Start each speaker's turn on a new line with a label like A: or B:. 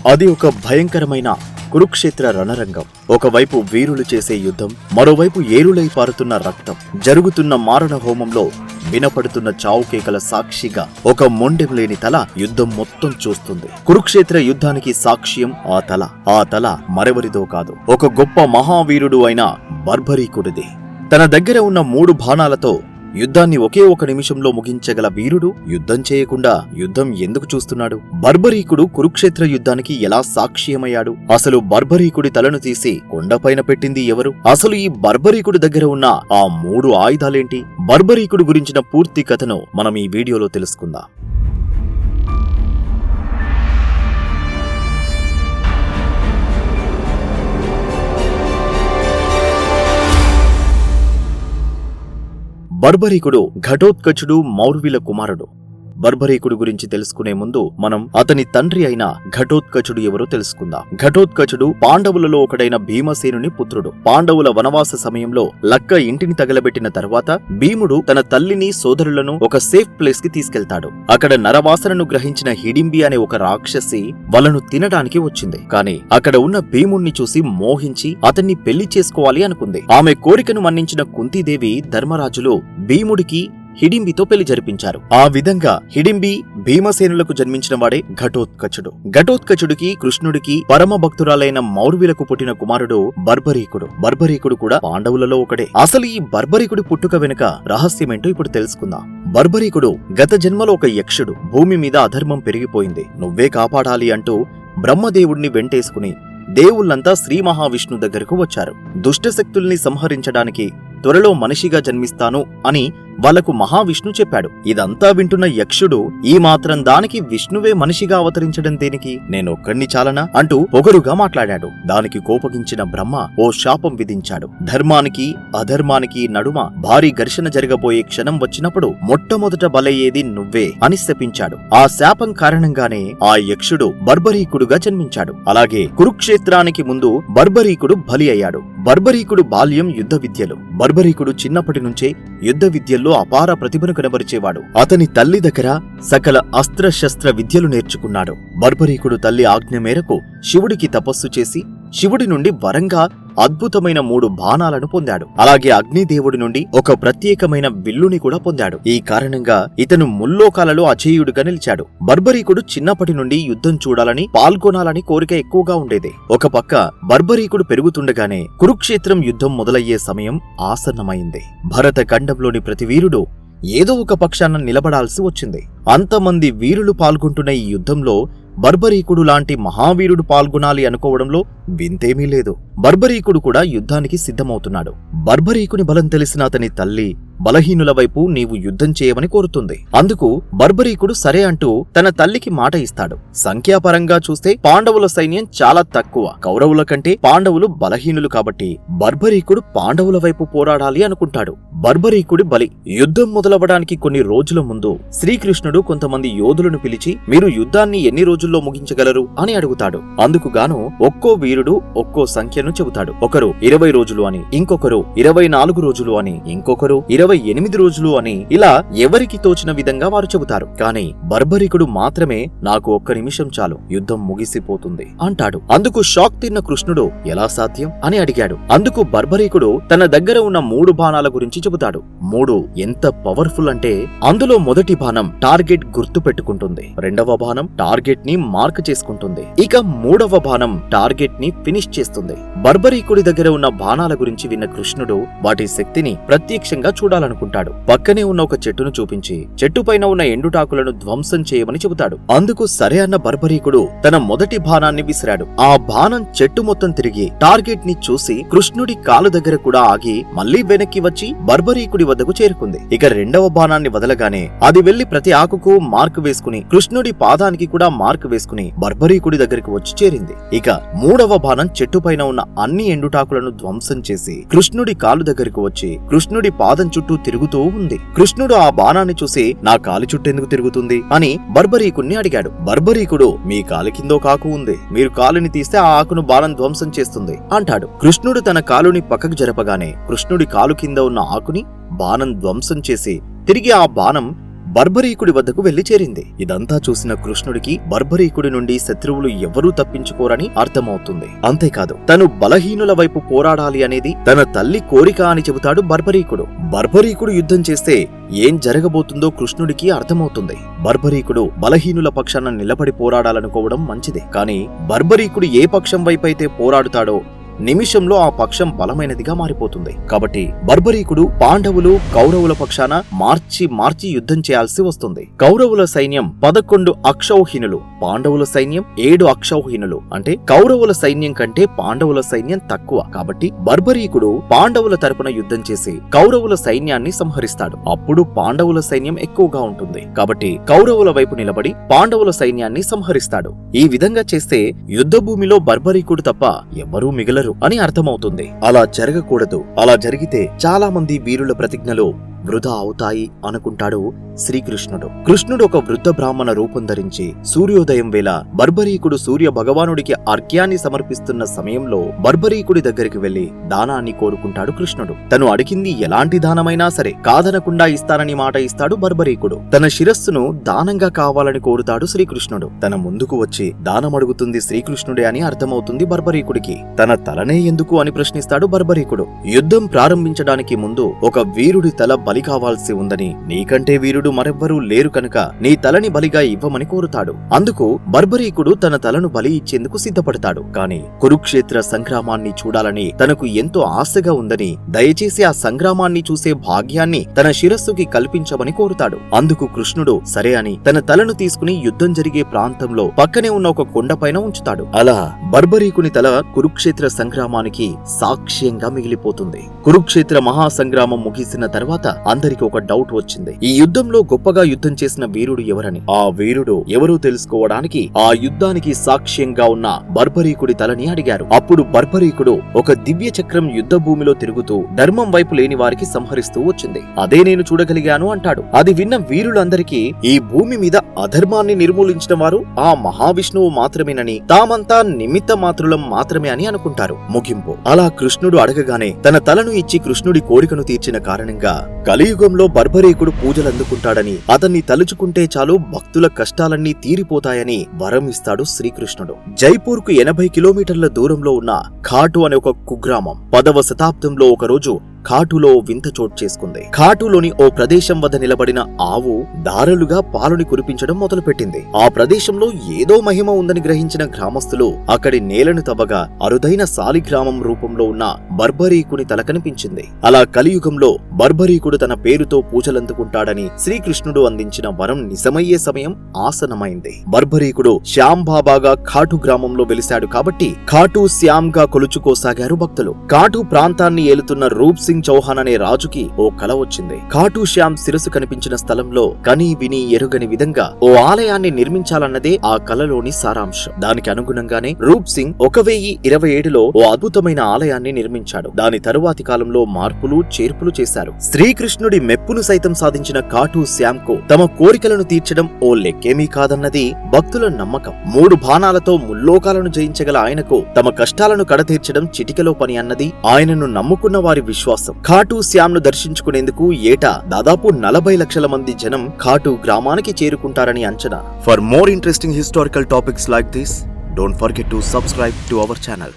A: అది ఒక భయంకరమైన కురుక్షేత్ర రణరంగం. ఒకవైపు వీరులు చేసే యుద్ధం, మరోవైపు ఏరులై పారుతున్న రక్తం. జరుగుతున్న మారణ హోమంలో వినపడుతున్న చావుకేకల సాక్షిగా ఒక మొండెం లేని తల యుద్ధం మొత్తం చూస్తుంది. కురుక్షేత్ర యుద్ధానికి సాక్ష్యం ఆ తల మరెవరిదో కాదు, ఒక గొప్ప మహావీరుడు అయిన బర్బరీకుడిది. తన దగ్గర ఉన్న 3 బాణాలతో యుద్ధాన్ని ఒకే ఒక నిమిషంలో ముగించగల వీరుడు యుద్ధం చేయకుండా యుద్ధం ఎందుకు చూస్తున్నాడు? బర్బరీకుడు కురుక్షేత్ర యుద్ధానికి ఎలా సాక్ష్యమయ్యాడు? అసలు బర్బరీకుడి తలను తీసి కొండపైన పెట్టింది ఎవరు? అసలు ఈ బర్బరీకుడి దగ్గర ఉన్న ఆ 3 ఆయుధాలేంటి? బర్బరీకుడు గురించిన పూర్తి కథను మనం ఈ వీడియోలో తెలుసుకుందాం. బర్బరీకుడు ఘటోత్కచుడు మౌర్విల కుమారుడు. బర్బరీకుడు గురించి తెలుసుకునే ముందు మనం అతని తండ్రి అయిన ఘటోత్కచుడు ఎవరో తెలుసుకుందాం. ఘటోత్కచుడు పాండవులలో ఒకడైన భీమసేనుని పుత్రుడు. పాండవుల వనవాస సమయంలో లక్క ఇంటిని తగలబెట్టిన తర్వాత భీముడు తన తల్లిని సోదరులను ఒక సేఫ్ ప్లేస్ కి తీసుకెళ్తాడు. అక్కడ నరవాసనను గ్రహించిన హిడింబి అనే ఒక రాక్షసి వాళ్ళను తినడానికి వచ్చింది. కానీ అక్కడ ఉన్న భీముణ్ణి చూసి మోహించి అతన్ని పెళ్లి చేసుకోవాలి అనుకుంది. ఆమె కోరికను మన్నించిన కుంతీదేవి ధర్మరాజులు భీముడికి హిడింబితో పెళ్లి జరిపించారు. ఆ విధంగా హిడింబి భీమసేనులకు జన్మించిన వాడే ఘటోత్కచుడు. ఘటోత్కచుడికి కృష్ణుడికి పరమ భక్తురాలైన మౌర్విలకు పుట్టిన కుమారుడు బర్బరీకుడు. బర్బరీకుడు కూడా పాండవులలో ఒకడే. అసలు ఈ బర్బరీకుడి పుట్టుక వెనుక రహస్యమేంటో ఇప్పుడు తెలుసుకుందాం. బర్బరీకుడు గత జన్మలో ఒక యక్షుడు. భూమి మీద అధర్మం పెరిగిపోయింది, నువ్వే కాపాడాలి అంటూ బ్రహ్మదేవుడిని వెంటేసుకుని దేవుళ్లంతా శ్రీ మహావిష్ణు దగ్గరకు వచ్చారు. దుష్టశక్తుల్ని సంహరించడానికి త్వరలో మనిషిగా జన్మిస్తాను అని వాళ్లకు మహావిష్ణు చెప్పాడు. ఇదంతా వింటున్న యక్షుడు ఈ మాత్రం దానికి విష్ణువే మనిషిగా అవతరించడం దేనికి, నేనొక్కడిని చాలనా అంటూ పొగరుగా మాట్లాడాడు. దానికి కోపగించిన బ్రహ్మ ఓ శాపం విధించాడు. ధర్మానికి అధర్మానికి నడుమ భారీ ఘర్షణ జరగబోయే క్షణం వచ్చినప్పుడు మొట్టమొదట బలయ్యేది నువ్వే అని శపించాడు. ఆ శాపం కారణంగానే ఆ యక్షుడు బర్బరీకుడుగా జన్మించాడు. అలాగే కురుక్షేత్రానికి ముందు బర్బరీకుడు బలి అయ్యాడు. బర్బరీకుడు బాల్యం యుద్ధ విద్యలు. బర్బరీకుడు చిన్నప్పటి నుంచే యుద్ధ విద్యల్లో అపార ప్రతిభను కనబరిచేవాడు. అతని తల్లి దగ్గర సకల అస్త్రశస్త్ర విద్యలు నేర్చుకున్నాడు. బర్బరీకుడు తల్లి ఆజ్ఞ మేరకు శివుడికి తపస్సు చేసి శివుడి నుండి వరంగా అద్భుతమైన 3 బాణాలను పొందాడు. అలాగే అగ్నిదేవుడి నుండి ఒక ప్రత్యేకమైన విల్లుని కూడా పొందాడు. ఈ కారణంగా ఇతను ముల్లోకాలలో అజేయుడుగా నిలిచాడు. బర్బరీకుడు చిన్నప్పటి నుండి యుద్ధం చూడాలని పాల్గొనాలని కోరిక ఎక్కువగా ఉండేది. ఒక పక్క బర్బరీకుడు పెరుగుతుండగానే కురుక్షేత్రం యుద్ధం మొదలయ్యే సమయం ఆసన్నమైంది. భరత ఖండంలోని ప్రతి వీరుడు ఏదో ఒక పక్షాన నిలబడాల్సి వచ్చింది. అంతమంది వీరులు పాల్గొంటున్న ఈ యుద్ధంలో బర్బరీకుడు లాంటి మహావీరుడు పాల్గొనాలి అనుకోవడంలో వింతేమీ లేదు. బర్బరీకుడు కూడా యుద్ధానికి సిద్ధమవుతున్నాడు. బర్బరీకుని బలం తెలిసిన అతని తల్లి బలహీనుల వైపు నీవు యుద్ధం చేయమని కోరుతుంది. అందుకు బర్బరీకుడు సరే అంటూ తన తల్లికి మాట ఇస్తాడు. సంఖ్యాపరంగా చూస్తే పాండవుల సైన్యం చాలా తక్కువ. కౌరవుల కంటే పాండవులు బలహీనులు కాబట్టి బర్బరీకుడు పాండవుల వైపు పోరాడాలి అనుకుంటాడు. బర్బరీకుడి బలి. యుద్ధం మొదలవడానికి కొన్ని రోజుల ముందు శ్రీకృష్ణుడు కొంతమంది యోధులను పిలిచి మీరు యుద్ధాన్ని ఎన్ని రోజుల్లో ముగించగలరు అని అడుగుతాడు. అందుకు గాను ఒక్కో వీరుడు ఒక్కో సంఖ్యను చెబుతాడు. ఒకరు 20 రోజులు అని, ఇంకొకరు 24 రోజులు అని, ఇంకొకరు 28 రోజులు అని, ఇలా ఎవరికి తోచిన విధంగా వారు చెబుతారు. కానీ బర్బరీకుడు మాత్రమే నాకు 1 నిమిషం చాలు, యుద్ధం ముగిసిపోతుంది అంటాడు. అందుకు షాక్ తిన్న కృష్ణుడు ఎలా సాధ్యం అని అడిగాడు. అందుకు బర్బరీకుడు తన దగ్గర ఉన్న 3 బాణాల గురించి చెబుతాడు. 3 ఎంత పవర్ఫుల్ అంటే అందులో మొదటి బాణం టార్గెట్ గుర్తు పెట్టుకుంటుంది, రెండవ బాణం టార్గెట్ ని మార్క్ చేసుకుంటుంది, ఇక 3వ బాణం టార్గెట్ ని ఫినిష్ చేస్తుంది. బర్బరీకుడి దగ్గర ఉన్న బాణాల గురించి విన్న కృష్ణుడు వాటి శక్తిని ప్రత్యక్షంగా చూడాలనుకుంటాడు. పక్కనే ఉన్న ఒక చెట్టును చూపించి చెట్టుపైన ఉన్న ఎండుటాకులను ధ్వంసం చేయమని చెబుతాడు. అందుకు సరే అన్న బర్బరీకుడు తన మొదటి బాణాన్ని విసిరాడు. ఆ బాణం చెట్టు మొత్తం తిరిగి టార్గెట్ ని చూసి కృష్ణుడి కాలు దగ్గర కూడా ఆగి మళ్లీ వెనక్కి వచ్చి బర్బరీకుడి వద్దకు చేరుకుంది. ఇక రెండవ బాణాన్ని వదలగానే అది వెళ్లి ప్రతి ఆకుకు మార్క్ వేసుకుని కృష్ణుడి పాదానికి కూడా మార్క్ వేసుకుని బర్బరీకుడి దగ్గరికి వచ్చి చేరింది. ఇక 3వ బాణం చెట్టుపైన ఉన్న అన్ని ఎండుటాకులను ధ్వంసం చేసి కృష్ణుడి కాలు దగ్గరకు వచ్చి కృష్ణుడి పాదం చుట్టూ తిరుగుతూ ఉంది. కృష్ణుడు ఆ బాణాన్ని చూసి నా కాలి చుట్టెందుకు తిరుగుతుంది అని బర్బరీకుణ్ణి అడిగాడు. బర్బరీకుడు మీ కాలి కిందో కాకు ఉంది, మీరు కాలుని తీస్తే ఆ ఆకును బాణం ధ్వంసం చేస్తుంది అంటాడు. కృష్ణుడు తన కాలుని పక్కకు జరపగానే కృష్ణుడి కాలు కింద ఉన్న ఆకుని బాణం ధ్వంసం చేసి తిరిగి ఆ బాణం బర్బరీకుడి వద్దకు వెళ్లి చేరింది. ఇదంతా చూసిన కృష్ణుడికి బర్బరీకుడి నుండి శత్రువులు ఎవరూ తప్పించుకోరని అర్థమవుతుంది. అంతేకాదు తను బలహీనుల వైపు పోరాడాలి అనేది తన తల్లి కోరిక అని చెబుతాడు బర్బరీకుడు. బర్బరీకుడు యుద్ధం చేస్తే ఏం జరగబోతుందో కృష్ణుడికి అర్థమవుతుంది. బర్బరీకుడు బలహీనుల పక్షాన నిలబడి పోరాడాలనుకోవడం మంచిదే, కానీ బర్బరీకుడు ఏ పక్షం వైపైతే పోరాడుతాడో నిమిషంలో ఆ పక్షం బలమైనదిగా మారిపోతుంది. కాబట్టి బర్బరీకుడు పాండవులు కౌరవుల పక్షాన మార్చి యుద్ధం చేయాల్సి వస్తుంది. కౌరవుల సైన్యం 11 అక్షౌహిణులు, పాండవుల సైన్యం 7 అక్షౌహిణులు. అంటే కౌరవుల సైన్యం కంటే పాండవుల సైన్యం తక్కువ. కాబట్టి బర్బరీకుడు పాండవుల తరపున యుద్ధం చేసి కౌరవుల సైన్యాన్ని సంహరిస్తాడు. అప్పుడు పాండవుల సైన్యం ఎక్కువగా ఉంటుంది. కాబట్టి కౌరవుల వైపు నిలబడి పాండవుల సైన్యాన్ని సంహరిస్తాడు. ఈ విధంగా చేస్తే యుద్ధ భూమిలో బర్బరీకుడు తప్ప ఎవరూ మిగలరు అని అర్థమవుతుంది. అలా జరగకూడదు. అలా జరిగితే చాలా మంది వీరుల ప్రతిజ్ఞలు వృధా అవుతాయి అనుకుంటాడు శ్రీకృష్ణుడు. కృష్ణుడు ఒక వృద్ధ బ్రాహ్మణ రూపం ధరించి సూర్యోదయం వేళ బర్బరీకుడు సూర్య భగవానుడికి అర్ఘ్యాన్ని సమర్పిస్తున్న సమయంలో బర్బరీకుడి దగ్గరికి వెళ్లి దానాన్ని కోరుకుంటాడు కృష్ణుడు. తను అడిగింది ఎలాంటి దానమైనా సరే కాదనకుండా ఇస్తానని మాట ఇస్తాడు బర్బరీకుడు. తన శిరస్సును దానంగా కావాలని కోరుతాడు శ్రీకృష్ణుడు. తన ముందుకు వచ్చి దానమడుగుతుంది శ్రీకృష్ణుడే అని అర్థమవుతుంది బర్బరీకుడికి. తన తలనే ఎందుకు అని ప్రశ్నిస్తాడు బర్బరీకుడు. యుద్ధం ప్రారంభించడానికి ముందు ఒక వీరుడి తల బలి కావాల్సి ఉందని, నీకంటే వీరుడు మరెవ్వరూ లేరు కనుక నీ తలని బలిగా ఇవ్వమని కోరుతాడు. అందుకు బర్బరీకుడు తన తలను బలి ఇచ్చేందుకు సిద్ధపడతాడు. కాని కురుక్షేత్ర సంగ్రామాన్ని చూడాలని తనకు ఎంతో ఆశగా ఉందని, దయచేసి ఆ సంగ్రామాన్ని చూసే భాగ్యాన్ని తన శిరస్సుకి కల్పించమని కోరుతాడు. అందుకు కృష్ణుడు సరే అని తన తలను తీసుకుని యుద్ధం జరిగే ప్రాంతంలో పక్కనే ఉన్న ఒక కొండపైన ఉంచుతాడు. అలా బర్బరీకుని తల కురుక్షేత్ర సంగ్రామానికి సాక్ష్యంగా మిగిలిపోతుంది. కురుక్షేత్ర మహాసంగ్రామం ముగిసిన తర్వాత అందరికి ఒక డౌట్ వచ్చింది. ఈ యుద్ధంలో గొప్పగా యుద్ధం చేసిన వీరుడు ఎవరని. ఆ వీరుడు ఎవరో తెలుసుకోవడానికి ఆ యుద్ధానికి సాక్ష్యంగా ఉన్న బర్బరీకుడి తలని అడిగారు. అప్పుడు బర్బరీకుడు ఒక దివ్య చక్రం యుద్ధ భూమిలో తిరుగుతూ ధర్మం వైపు లేని వారికి సంహరిస్తూ వచ్చింది. అదే నేను చూడగలిగాను అంటాడు. అది విన్న వీరులందరికీ ఈ భూమి మీద అధర్మాన్ని నిర్మూలించిన వారు ఆ మహావిష్ణువు మాత్రమేనని, తామంతా నిమిత్త మాత్రులం మాత్రమే అని అనుకుంటారు. ముగింపు. అలా కృష్ణుడు అడగగానే తన తలను ఇచ్చి కృష్ణుడి కోరికను తీర్చిన కారణంగా కలియుగంలో బర్బరీకుడు పూజలందుకుంటాడని, అతన్ని తలుచుకుంటే చాలు భక్తుల కష్టాలన్నీ తీరిపోతాయని వరం ఇస్తాడు శ్రీకృష్ణుడు. జైపూర్ కు 80 కిలోమీటర్ల దూరంలో ఉన్న ఖాటు అనే ఒక కుగ్రామం 10వ శతాబ్దంలో ఒకరోజు ఖాటులో వింత చోటు చేసుకుంది. ఖాటులోని ఓ ప్రదేశం వద్ద నిలబడిన ఆవు దారులుగా పాలుని కురిపించడం మొదలుపెట్టింది. ఆ ప్రదేశంలో ఏదో మహిమ ఉందని గ్రహించిన గ్రామస్తులు అక్కడి నేలను తవ్వగా అరుదైన సాలిగ్రామం రూపంలో ఉన్న బర్బరీకుని తల కనిపించింది. అలా కలియుగంలో బర్బరీకుడు తన పేరుతో పూజలందుకుంటాడని శ్రీకృష్ణుడు అందించిన వరం నిజమయ్యే సమయం ఆసనమైంది. బర్బరీకుడు శ్యామ్ బాబాగా ఖాటు గ్రామంలో వెలిశాడు కాబట్టి ఖాటు శ్యామ్ గా కొలుచుకోసాగారు భక్తులు. ఖాటు ప్రాంతాన్ని ఏలుతున్న రూప్ సింగ్ చౌహాన్ అనే రాజుకి ఓ కల వచ్చింది. ఖాటు శ్యామ్ శిరస్సు కనిపించిన స్థలంలో కని విని ఎరుగని విధంగా ఓ ఆలయాన్ని నిర్మించాలన్నదే ఆ కలలోని సారాంశం. దానికి అనుగుణంగానే రూప్ సింగ్ 1027లో ఓ అద్భుతమైన ఆలయాన్ని నిర్మించాడు. దాని తరువాతి కాలంలో మార్పులు చేర్పులు చేశారు. శ్రీకృష్ణుడి మెప్పును సైతం సాధించిన ఖాటు శ్యామ్ కు తమ కోరికలను తీర్చడం ఓ లెక్కేమీ కాదన్నది భక్తుల నమ్మకం. 3 బాణాలతో ముల్లోకాలను జయించగల ఆయనకు తమ కష్టాలను కడతీర్చడం చిటికెలో పని అన్నది ఆయనను నమ్ముకున్న వారి విశ్వాసం. ఖాటు శ్యామ్ ను దర్శించుకునేందుకు ఏటా దాదాపు 40 లక్షల మంది జనం ఖాటు గ్రామానికి చేరుకుంటారని అంచనా. For more interesting historical topics like this, don't forget to subscribe to our channel.